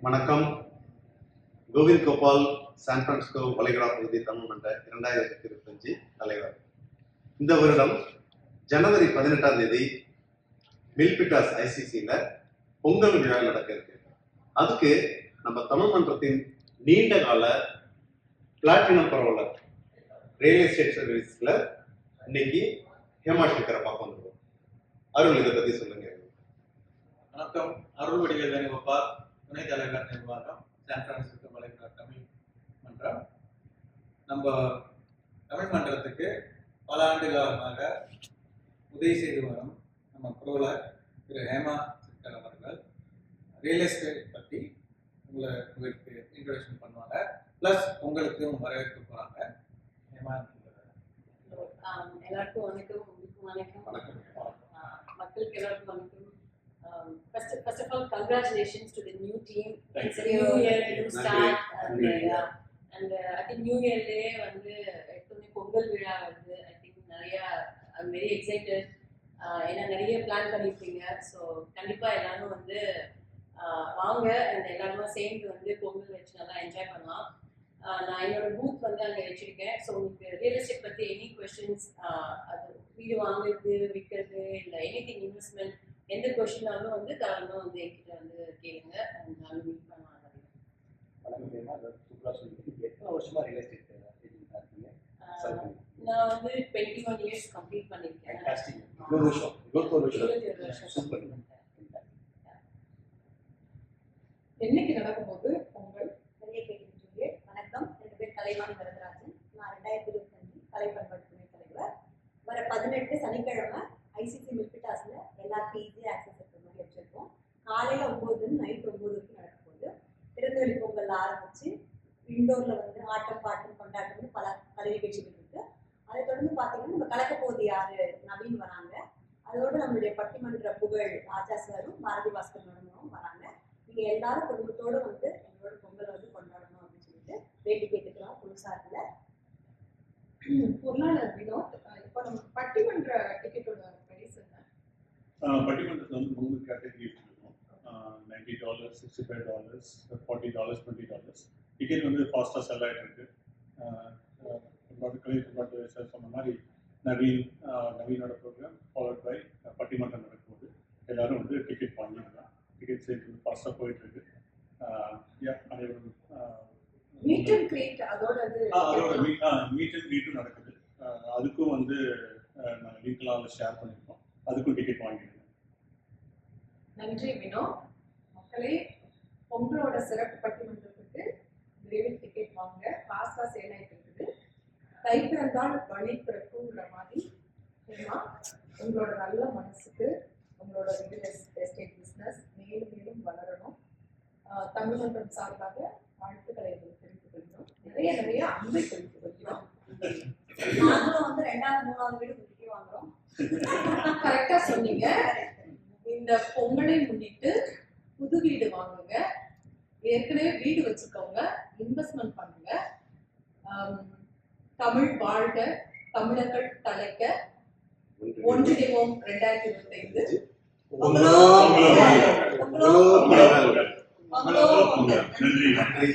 வணக்கம். Kovind Gopal, San Francisco வளைகுடா பகுதி தமிழ் மன்ற 2025 தலைவர். இந்த வருடம் ஜனவரி 18ஆம் தேதி மில்பிட்டாஸ் ஐசிசியில் பொங்கல் விழா நடக்க இருக்கு. அதுக்கு நம்ம தமிழ் மன்றத்தின் நீண்ட கால பிளாட்டினம் பரவலர் ரியல் எஸ்டேட் சர்வீஸ்ல இன்னைக்கு ஹேமா சங்கரை பார்க்க வந்துருக்கோம். அருள், இதை பத்தி சொல்லுங்க. வணக்கம். அருள் வடிவேல் வேணுகோபால், துணைத் தலைவர் நிர்வாகம், சான் பிரான்சிஸ்கோ வளைகுடா தமிழ் மன்றம். நம்ம தமிழ் மன்றத்துக்கு பல ஆண்டு காலமாக உதவி செய்து வரும் நம்ம குரோலர் திரு ஹேமா சங்கர் அவர்கள் ரியல் எஸ்டேட் பற்றி உங்களுக்கு இன்ட்ரோடக்ஷன் பண்ணுவாங்க. ப்ளஸ் உங்களுக்கும் வரவேற்க போகிறாங்க. ஹேமா, எல்லாருக்கும் வணக்கம். மக்களுக்கு எல்லாருக்கும் வணக்கம். First of all, congratulations to the new team. It's a new year, new start, and I think New Year day வந்து எப்பவுமே பொங்கல் விழா வந்து I think நிறைய I'm very excited. ஏன்னா நிறைய பிளான் பண்ணியிருக்கீங்க. ஸோ கண்டிப்பாக எல்லாரும் வந்து வாங்க, அந்த எல்லாருமே சேர்ந்து வந்து பொங்கல் வச்சு நல்லா என்ஜாய் பண்ணலாம். நான் என்னோட பூத் வந்து அங்கே வச்சுருக்கேன். ஸோ உங்களுக்கு ரியல் எஸ்டேட் பற்றி எனி கொஸ்டின்ஸ், அது வீடு வாங்குறது, விற்கிறது, இல்லை எனி திங் இன்வெஸ்ட்மெண்ட், எந்த கொஸ்டினாலும் வந்து தாராளமாக வந்து என்கிட்ட வந்து கேளுங்க. நானும் மீட் பண்ண நான் வந்து 21 years கம்ப்ளீட் பண்ணியிருக்கேன். என்னைக்கு நடக்கும்போது பொங்கல் நிறைய கேட்டுக்கிட்டு. வணக்கம், என் பேர் கலைவாணி வரதராஜன். நான் 2025 கலை பண்பாட்டு துணைத் தலைவர். வர 18 சனிக்கிழமை ஐசிசி மில்பிட்டாஸ்ல எல்லாருக்கும் ஈஸியாக ஆக்சஸ் இருக்கிற மாதிரி வச்சிருக்கோம். காலையில் 9 நைட் 9 வரைக்கும் நடக்க போகுது. திறந்தவெளி பொங்கல் ஆரம்பிச்சு இண்டோர்ல வந்து ஆட்டம் பாட்டம் கொண்டாட்டம்னு பல கலை நிகழ்ச்சிகள் இருக்கு. அதை தொடர்ந்து பார்த்தீங்கன்னா நம்ம கலக்க போகுது யாரு நவீன் வராங்க. அதோடு நம்மளுடைய பட்டிமன்ற புகழ் ராஜா சாரும் பாரதி பாஸ்கர் மேடமும் வராங்க. நீங்க எல்லாரும் குடும்பத்தோடு வந்து எங்களோட பொங்கல் வந்து கொண்டாடணும் அப்படின்னு சொல்லிட்டு வேண்டி கேட்டுக்கிறோம். குழு சார்பில் பொருளாளர் வினோத், இப்போ நம்ம பட்டிமன்ற டிக்கெட்டோட பிரைஸ் என்ன? பட்டிமன்றத்தில் வந்து 3 கேட்டகரி இருக்கும். $90, $65, $40, $20. டிக்கெட் வந்து ஃபாஸ்ட்டாக செல் ஆகிட்டு இருக்கு. சார் சொன்ன மாதிரி நவீனோட ப்ரோக்ராம் ஃபாலோட் பை பட்டிமன்றம் நடக்கும்போது எல்லாரும் வந்து டிக்கெட் வாங்கிடலாம். டிக்கெட் சேல் வந்து ஃபாஸ்ட்டாக போயிட்டு இருக்கு. மீட் அண்ட் கிரீட் அதோட மீட் அண்ட் கிரீட்டும் நடக்குது. அதுக்கும் வந்து நாங்கள் லிங்க்லாம் ஷேர் பண்ணியிருக்கோம். அதுக்கும் டிக்கெட் வாங்கிடுங்க. நன்றி வினோத். மக்களே, பொங்கலோட சிறப்பு பட்டிமன்றத்துக்கு விரைவில் டிக்கெட் வாங்க. ஃபாஸ்ட்டாக சேல் ஆகிட்டு இருக்குது. தை பிறந்தால் வழி பிறக்குங்கிற மாதிரி உங்களோட நல்ல மனசுக்கு உங்களோட ரியல் எஸ்டேட் பிஸ்னஸ் மேலும் மேலும் வளரணும். தமிழ் மன்றம் சார்பாக வாழ்த்துக்களை தெரிவித்துக் கொள்கிறோம். நிறைய அன்பை தெரிவித்துக் கொள்கிறோம். நாங்களும் வந்து 2வது 3வது வீடு குடிக்கி வாங்குறோம். கரெக்டா சொன்னீங்க. இந்த பொங்கலை முன்னிட்டு புது வீடு வாங்குங்க. ஏற்கனவே வீடு வச்சிருக்கவங்க இன்வெஸ்ட்மெண்ட் பண்ணுங்க. தமிழ் வாழ்க, தமிழர்கள் தலைக்க, ஒன்றிணைவோம் 2025. நன்றி.